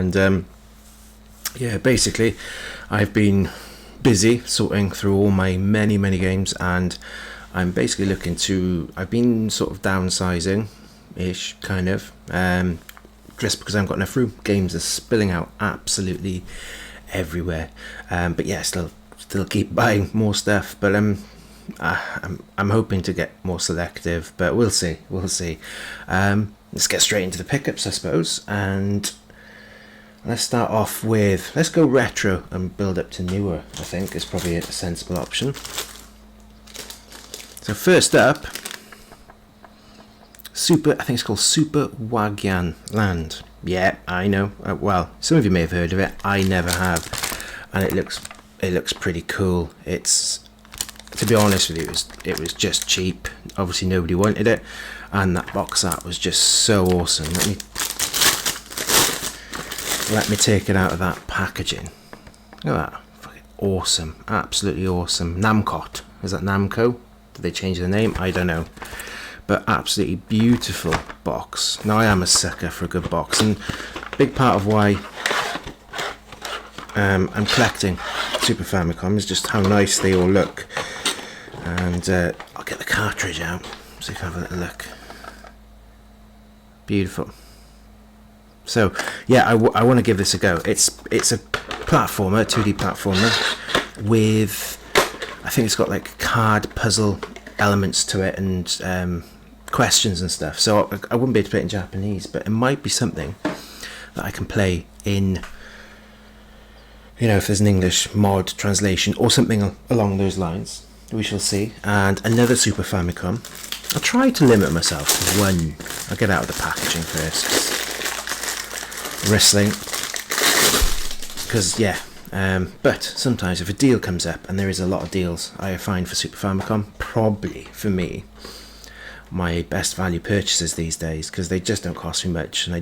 And yeah, basically I've been busy sorting through all my many games, and I'm basically looking to, I've been sort of downsizing ish, kind of, just because I haven't got enough room. Games are spilling out absolutely everywhere, but yeah, still keep buying more stuff, but I'm hoping to get more selective, but we'll see. Let's get straight into the pickups, I suppose, and let's start off with, let's go retro and build up to newer. I think is probably a sensible option. So first up, I think it's called Super Wagyan Land. Yeah, I know. Well, some of you may have heard of it. I never have, and it looks pretty cool. It's, to be honest with you, it was just cheap. Obviously, nobody wanted it, and that box art was just so awesome. Let me take it out of that packaging. Look at that. Fucking awesome. Absolutely awesome. Namcot. Is that Namco? Did they change the name? I don't know. But absolutely beautiful box. Now, I am a sucker for a good box, and a big part of why I'm collecting Super Famicom is just how nice they all look. And I'll get the cartridge out so you can have a little look. Beautiful. So yeah, I want to give this a go. It's a platformer, 2D platformer, with, I think it's got like card puzzle elements to it, and questions and stuff. So I wouldn't be able to play it in Japanese, but it might be something that I can play in, you know, if there's an English mod translation or something along those lines. We shall see. And another Super Famicom. I'll try to limit myself to one. I'll get out of the packaging first. Wrestling, because yeah, but sometimes if a deal comes up, and there is a lot of deals I find for Super Famicom, probably for me my best value purchases these days, because they just don't cost me much, and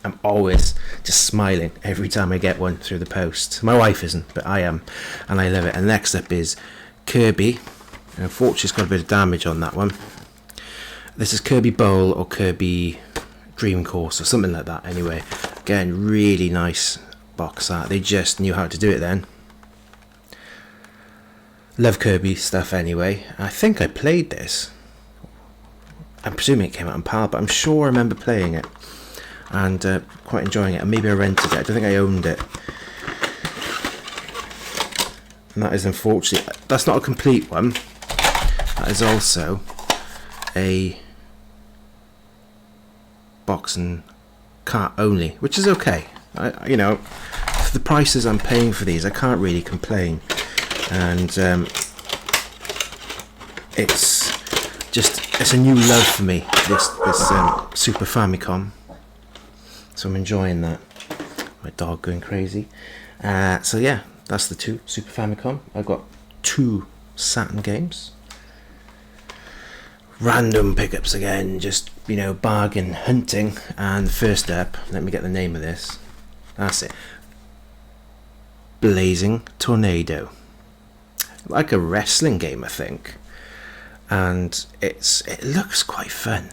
I'm always just smiling every time I get one through the post. My wife isn't, but I am, and I love it. And next up is Kirby. Unfortunately, it's got a bit of damage on that one. This is Kirby Bowl or Kirby Dream Course or something like that. Anyway, again, really nice box art. They just knew how to do it then. Love Kirby stuff anyway. I think I played this. I'm presuming it came out on PAL, but I'm sure I remember playing it and quite enjoying it. And maybe I rented it. I don't think I owned it. And that is, unfortunately, that's not a complete one. That is also a box and cart only, which is okay. You know, for the prices I'm paying for these, I can't really complain. And it's a new love for me, this Super Famicom. So I'm enjoying that. My dog going crazy. So yeah, that's the two Super Famicom. I've got 2 Saturn games. Random pickups again, just, you know, bargain hunting. And first up, let me get the name of this. That's it. Blazing Tornado. Like a wrestling game, I think. And it looks quite fun.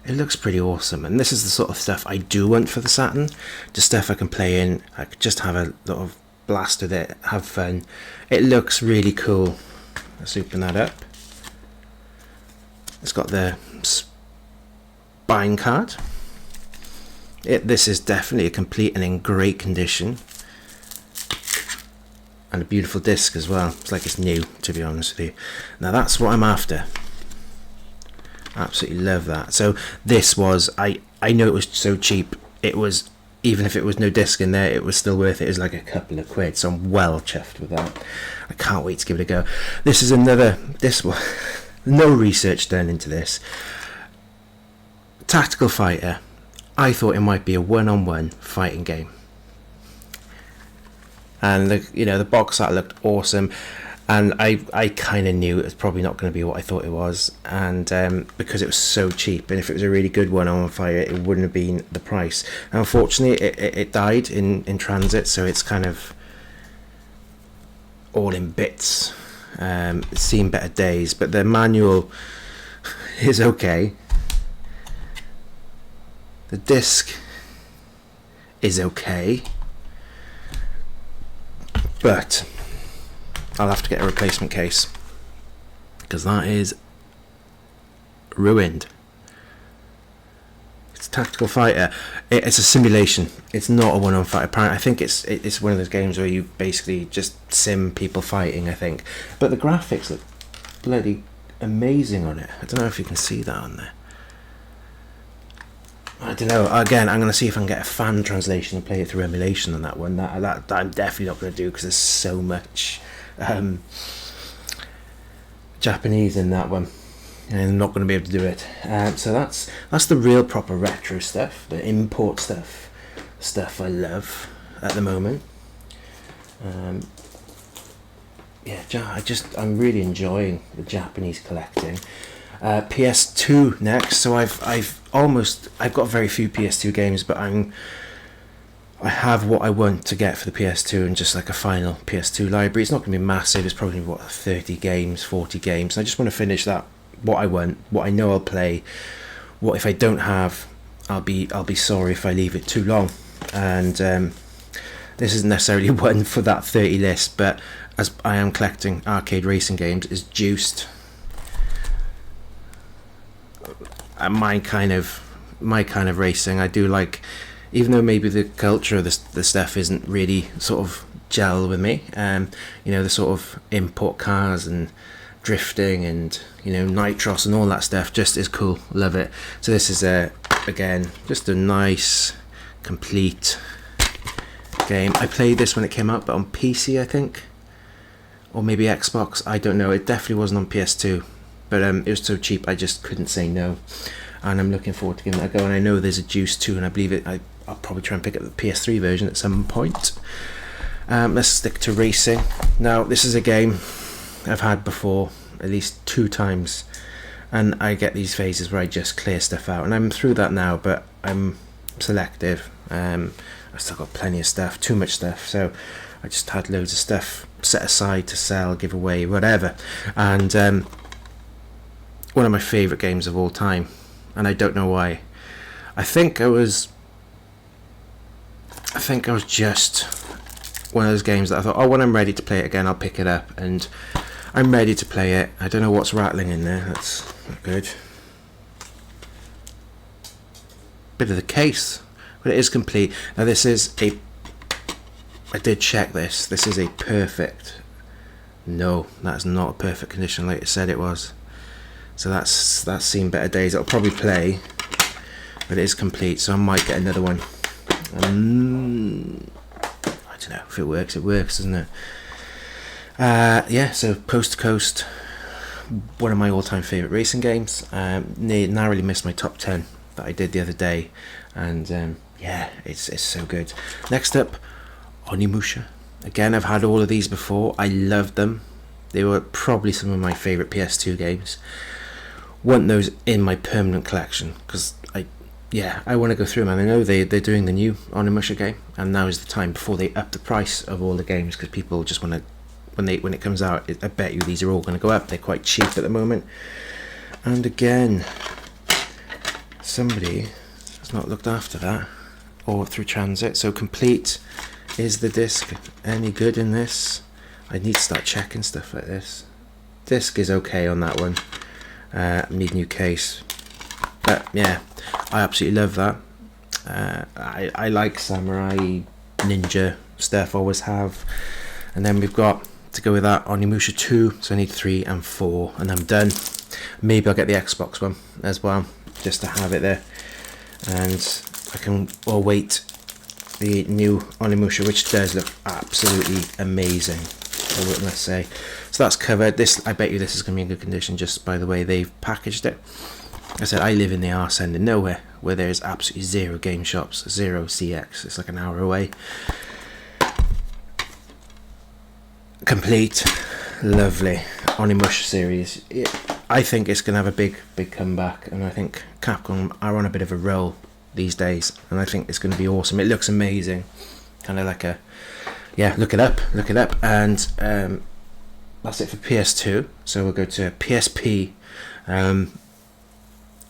It looks pretty awesome, and this is the sort of stuff I do want for the Saturn. Just stuff I can play in. I could just have a lot of blast with it, have fun. It looks really cool. Let's open that up. It's got the spine card. This is definitely a complete and in great condition. And a beautiful disc as well. It's like it's new, to be honest with you. Now that's what I'm after. Absolutely love that. So this was, I know it was so cheap. It was, even if it was no disc in there, it was still worth it. It was like a couple of quid. So I'm well chuffed with that. I can't wait to give it a go. This is this one. No research done into this. Tactical fighter. I thought it might be a one-on-one fighting game. And the box art looked awesome, and I kind of knew it was probably not going to be what I thought it was, and because it was so cheap, and if it was a really good one-on-one fighter, it wouldn't have been the price. And unfortunately, it died in transit, so it's kind of all in bits. It's seen better days, but the manual is okay. The disc is okay, but I'll have to get a replacement case because that is ruined. It's a tactical fighter. It's a simulation. It's not a one-on fight. Apparently, I think it's one of those games where you basically just sim people fighting, I think. But the graphics look bloody amazing on it. I don't know if you can see that on there. I don't know. Again, I'm going to see if I can get a fan translation and play it through emulation on that one. That I'm definitely not going to do because there's so much Japanese in that one, and I'm not going to be able to do it. So that's the real proper retro stuff, the import stuff I love at the moment. I'm really enjoying the Japanese collecting. PS2 next. So I've got very few PS2 games, but I have what I want to get for the PS2 and just like a final PS2 library. It's not going to be massive. It's probably 30 games, 40 games. I just want to finish that. What I want, what I know I'll play. What if I don't have? I'll be sorry if I leave it too long. And this isn't necessarily one for that 30 list, but as I am collecting arcade racing games, is Juiced. My kind of racing. I do like, even though maybe the culture of the stuff isn't really sort of gel with me. The sort of import cars and drifting and nitros and all that stuff just is cool. Love it. So this is again just a nice complete game. I played this when it came out, but on PC I think, or maybe Xbox. I don't know. It definitely wasn't on PS2. But it was so cheap, I just couldn't say no. And I'm looking forward to giving that a go. And I know there's a Juice 2, and I believe I'll probably try and pick up the PS3 version at some point. Let's stick to racing. Now, this is a game I've had before, at least 2 times. And I get these phases where I just clear stuff out. And I'm through that now, but I'm selective. I've still got plenty of stuff, too much stuff. So I just had loads of stuff set aside to sell, give away, whatever. And one of my favourite games of all time, and I don't know why. I think I was just one of those games that I thought, when I'm ready to play it again, I'll pick it up, and I'm ready to play it. I don't know what's rattling in there. That's not good. Bit of the case, but it is complete. Now this is I did check this. This is a perfect. No, that's not a perfect condition like it said it was. So that's seen better days. It'll probably play, but it is complete, so I might get another one. I don't know if it works. It works, doesn't it? So Coast to Coast, one of my all-time favourite racing games. Narrowly missed my top 10 that I did the other day, and it's so good. Next up, Onimusha. Again, I've had all of these before. I loved them. They were probably some of my favourite PS2 games. Want those in my permanent collection because I want to go through them. And I know they're doing the new Onimusha game, and now is the time before they up the price of all the games, because people just want to, when it comes out, I bet you these are all going to go up. They're quite cheap at the moment. And again, somebody has not looked after that, or through transit. So complete. Is the disc any good in this? I need to start checking stuff like this. Disc is okay on that one. Need new case, but yeah, I absolutely love that. I like samurai ninja stuff, always have. And then we've got to go with that Onimusha 2, so I need 3 and 4, and I'm done. Maybe I'll get the Xbox one as well, just to have it there, and I can await the new Onimusha, which does look absolutely amazing, I must say. So that's covered. This, I bet you this is going to be in good condition just by the way they've packaged it. I said I live in the arse end of nowhere where there's absolutely 0 game shops, 0 CX. It's like an hour away. Complete, lovely Onimusha series. I think it's going to have a big comeback, and I think Capcom are on a bit of a roll these days, and I think it's going to be awesome. It looks amazing, kind of like look it up, and that's it for PS2. So we'll go to PSP.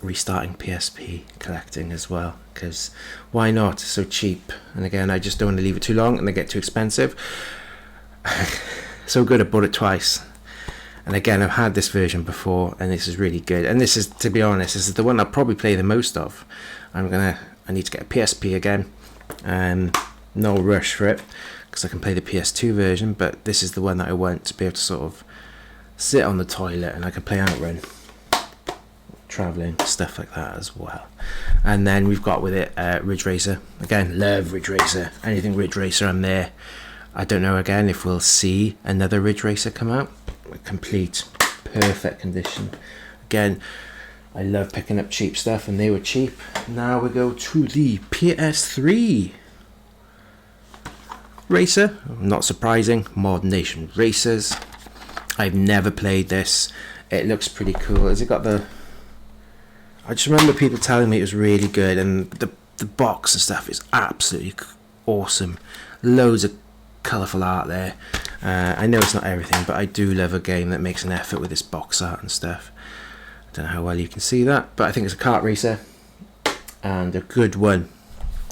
restarting PSP collecting as well, because why not? It's so cheap, and again, I just don't want to leave it too long and they get too expensive. So good I bought it twice, and again, I've had this version before and this is really good, and this is, to be honest, this is the one I'll probably play the most of. I need to get a PSP again, no rush for it because I can play the PS2 version, but this is the one that I want to be able to sort of sit on the toilet and I can play Outrun, travelling, stuff like that as well. And then we've got with it Ridge Racer. Again, love Ridge Racer. Anything Ridge Racer, I'm there. I don't know again if we'll see another Ridge Racer come out. Complete, perfect condition. Again, I love picking up cheap stuff, and they were cheap. Now we go to the PS3 Racer. Not surprising, Mod Nation Racers. I've never played this. It looks pretty cool. Has it got the... I just remember people telling me it was really good, and the box and stuff is absolutely awesome. Loads of colourful art there. I know it's not everything, but I do love a game that makes an effort with this box art and stuff. I don't know how well you can see that, but I think it's a kart racer, and a good one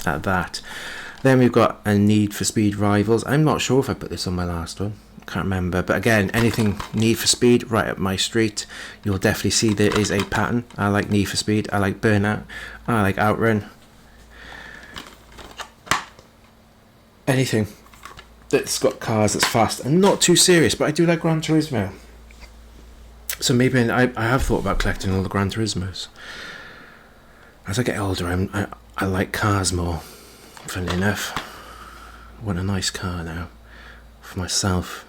at that. Then we've got a Need for Speed Rivals. I'm not sure if I put this on my last one. Can't remember, but again, anything Need for Speed, right up my street. You'll definitely see there is a pattern. I like Need for Speed, I like Burnout, I like Outrun. Anything that's got cars that's fast and not too serious, but I do like Gran Turismo. So maybe I have thought about collecting all the Gran Turismos. As I get older, I like cars more, funnily enough. I want a nice car now for myself.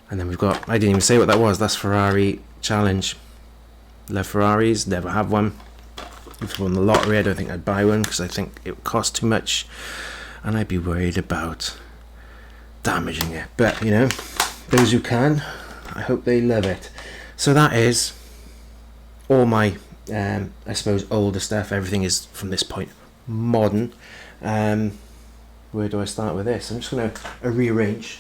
And then we've got, I didn't even say what that was, that's Ferrari Challenge. Love Ferraris, never have one. If I won the lottery, I don't think I'd buy one because I think it would cost too much and I'd be worried about damaging it. But you know, those who can, I hope they love it. So that is all my I suppose older stuff. Everything is from this point modern. Where do I start with this? I'm just going to rearrange,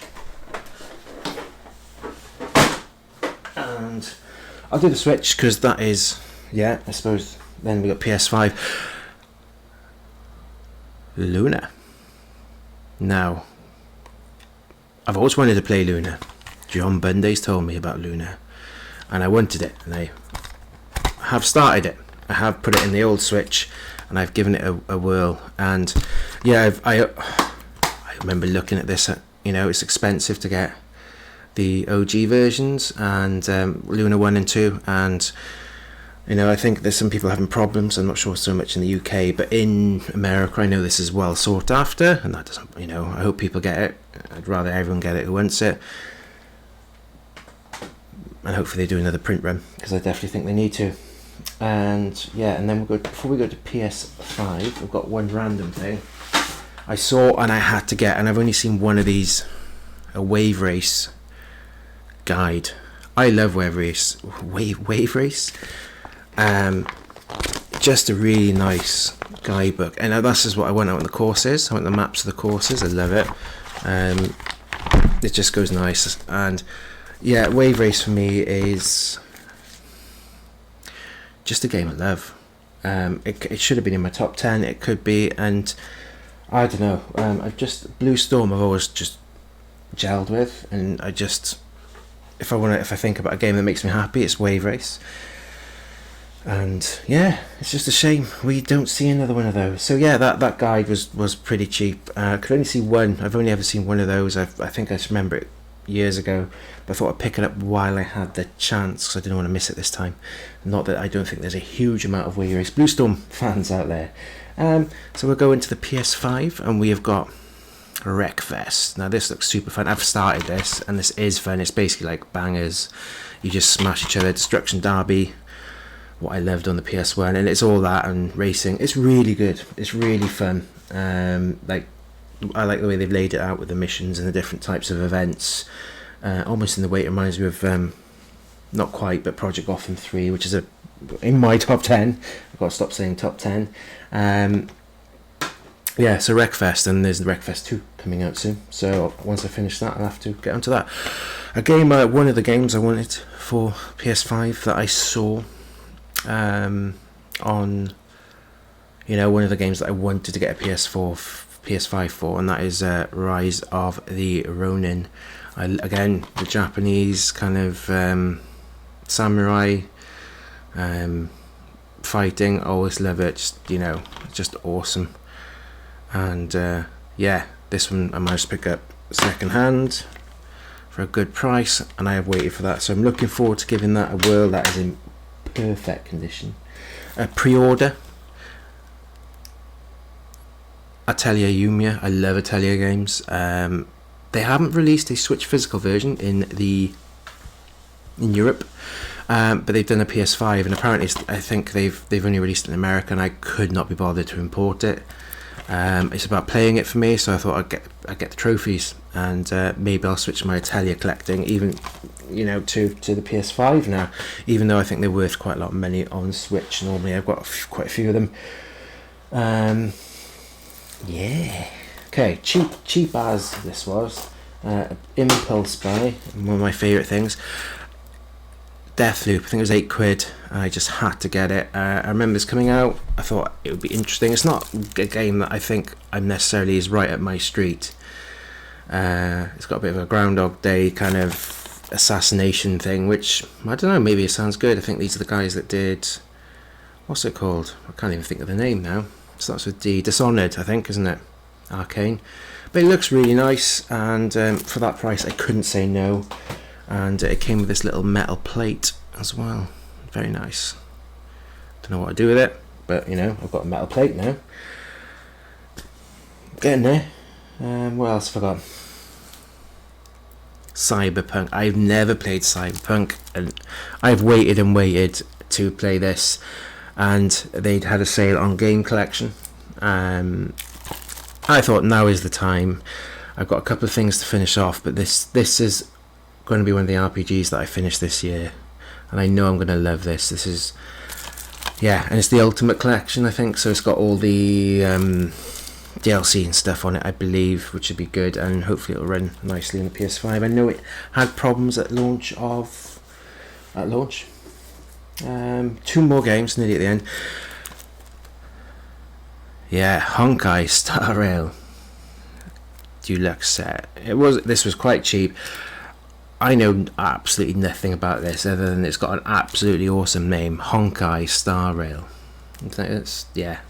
and I'll do the Switch because that is, yeah, I suppose. Then we got PS5 Luna. Now I've always wanted to play Luna. John Bunday's told me about Luna and I wanted it, and I have started it. I have put it in the old Switch and I've given it a whirl, and yeah, I remember looking at this. You know, it's expensive to get the OG versions and Luna 1 and 2, and you know, I think there's some people having problems. I'm not sure so much in the UK, but in America I know this is well sought after, and that doesn't, you know, I hope people get it. I'd rather everyone get it who wants it, and hopefully they do another print run because I definitely think they need to. And yeah, and then before we go to PS5, we've got one random thing I saw and I had to get, and I've only seen one of these, a Wave Race guide. I love Wave Race. Wave Race. Just a really nice guidebook, and that's just what I want out on the courses. I want the maps of the courses. I love it. It just goes nice, and yeah, Wave Race for me is just a game I love. It should have been in my top 10. It could be, and I don't know. I've just Blue Storm. I've always just gelled with, and I just, if I think about a game that makes me happy, it's Wave Race. And yeah, it's just a shame we don't see another one of those. So yeah, that guide was pretty cheap. I could only see one. I've only ever seen one of those. I think I just remember it years ago, but I thought I'd pick it up while I had the chance because I didn't want to miss it this time. Not that I don't think there's a huge amount of Wave Race Blue Storm fans out there. So we'll go into the PS5, and we have got Wreckfest. Now this looks super fun. I've started this, and this is fun. It's basically like bangers. You just smash each other. Destruction Derby, what I loved on the PS1, and it's all that and racing. It's really good. It's really fun. Like, I like the way they've laid it out with the missions and the different types of events. Almost in the way it reminds me of, not quite, but Project Gotham 3, which is in my top 10. I've got to stop saying top 10. Yeah, so Wreckfest, and there's the Wreckfest 2 coming out soon. So once I finish that, I'll have to get onto that. A game, one of the games I wanted for PS5 that I saw on, you know, one of the games that I wanted to get a PS5 for, and that is Rise of the Ronin. Again, the Japanese kind of samurai fighting, always love it. Just, you know, just awesome. And yeah, this one I managed to pick up second hand for a good price, and I have waited for that, so I'm looking forward to giving that a whirl. That is in perfect condition. A pre-order, Atelier Yumiya. I love Atelier games. They haven't released a Switch physical version in Europe, but they've done a PS5, and apparently I think they've only released it in America, and I could not be bothered to import it. It's about playing it for me, so I thought I'd get the trophies, and maybe I'll switch my Atelier collecting, even, you know, to the PS5 now, even though I think they're worth quite a lot of money on Switch. Normally I've got quite a few of them. Yeah, okay, cheap as this was. Impulse buy, one of my favourite things. Deathloop, I think it was £8, and I just had to get it. I remember this coming out, I thought it would be interesting. It's not a game that I think I'm necessarily is right up my street. It's got a bit of a Groundhog Day kind of assassination thing, which, I don't know, maybe it sounds good. I think these are the guys that did, what's it called? I can't even think of the name now. It starts with D. Dishonored, I think, isn't it? Arcane. But it looks really nice, and for that price I couldn't say no. And it came with this little metal plate as well. Very nice. Don't know what to do with it, but you know, I've got a metal plate now. Getting there. What else have I got? Cyberpunk. I've never played Cyberpunk, and I've waited and waited to play this, and they'd had a sale on Game Collection. I thought now is the time. I've got a couple of things to finish off, but this is going to be one of the RPGs that I finish this year, and I know I'm going to love this. This is, yeah, and it's the Ultimate Collection, I think, so it's got all the DLC and stuff on it, I believe, which should be good, and hopefully it'll run nicely on the PS5. I know it had problems at launch. 2 more games nearly at the end. Yeah, Honkai Star Rail Deluxe set. This was quite cheap. I know absolutely nothing about this other than it's got an absolutely awesome name, Honkai Star Rail. Yeah.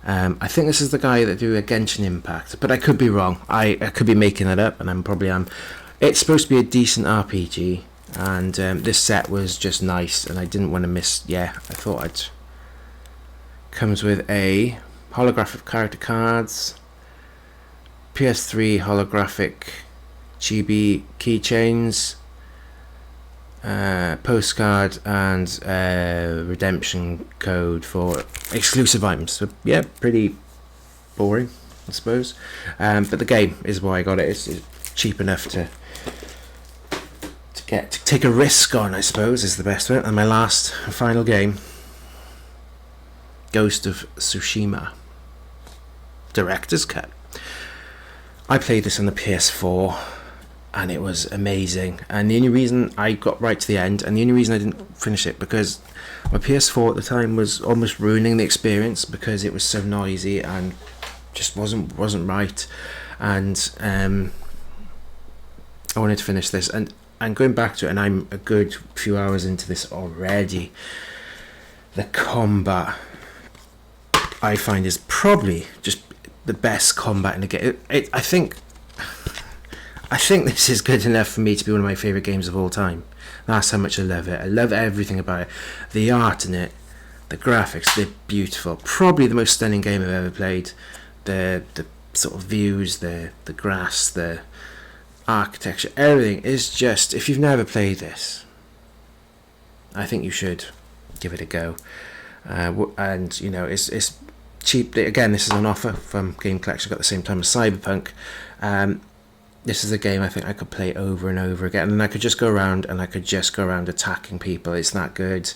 I think this is the guy that do a Genshin Impact, but I could be wrong. I could be making that up, and I'm probably am. It's supposed to be a decent RPG, and this set was just nice, and I didn't want to miss. Yeah, I thought I'd. Comes with a holographic character cards, PS3 holographic chibi keychains, postcard, and redemption code for exclusive items. So yeah, pretty boring, I suppose. But the game is why I got it. It's cheap enough to take a risk on, I suppose, is the best way. And my last and final game, Ghost of Tsushima Director's Cut. I played this on the PS4, and it was amazing. And the only reason I got right to the end, and the only reason I didn't finish it, because my PS4 at the time was almost ruining the experience because it was so noisy and just wasn't right. And I wanted to finish this, and going back to it, and I'm a good few hours into this already. The combat, I find, is probably just the best combat in the game. I think this is good enough for me to be one of my favourite games of all time. That's how much I love it. I love everything about it. The art in it, the graphics, they're beautiful. Probably the most stunning game I've ever played. The sort of views, the grass, the architecture, everything is just, if you've never played this, I think you should give it a go. And you know, it's cheap. Again, this is an offer from Game Collection, got the same time as Cyberpunk. This is a game I think I could play over and over again, and I could just go around attacking people. It's that good,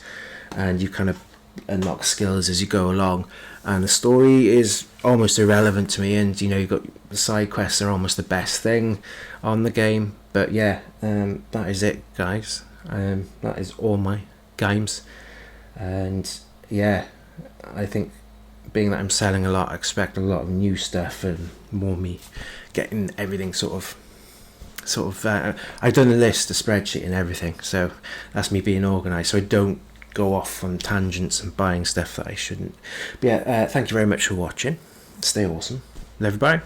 and you kind of unlock skills as you go along, and the story is almost irrelevant to me, and you know, you've got the side quests are almost the best thing on the game. But yeah, that is it, guys. That is all my games. And yeah, I think being that I'm selling a lot, I expect a lot of new stuff and more me getting everything sort of I've done a list, a spreadsheet and everything, so that's me being organised, so I don't go off on tangents and buying stuff that I shouldn't. But yeah, thank you very much for watching. Stay awesome. Love you, bye.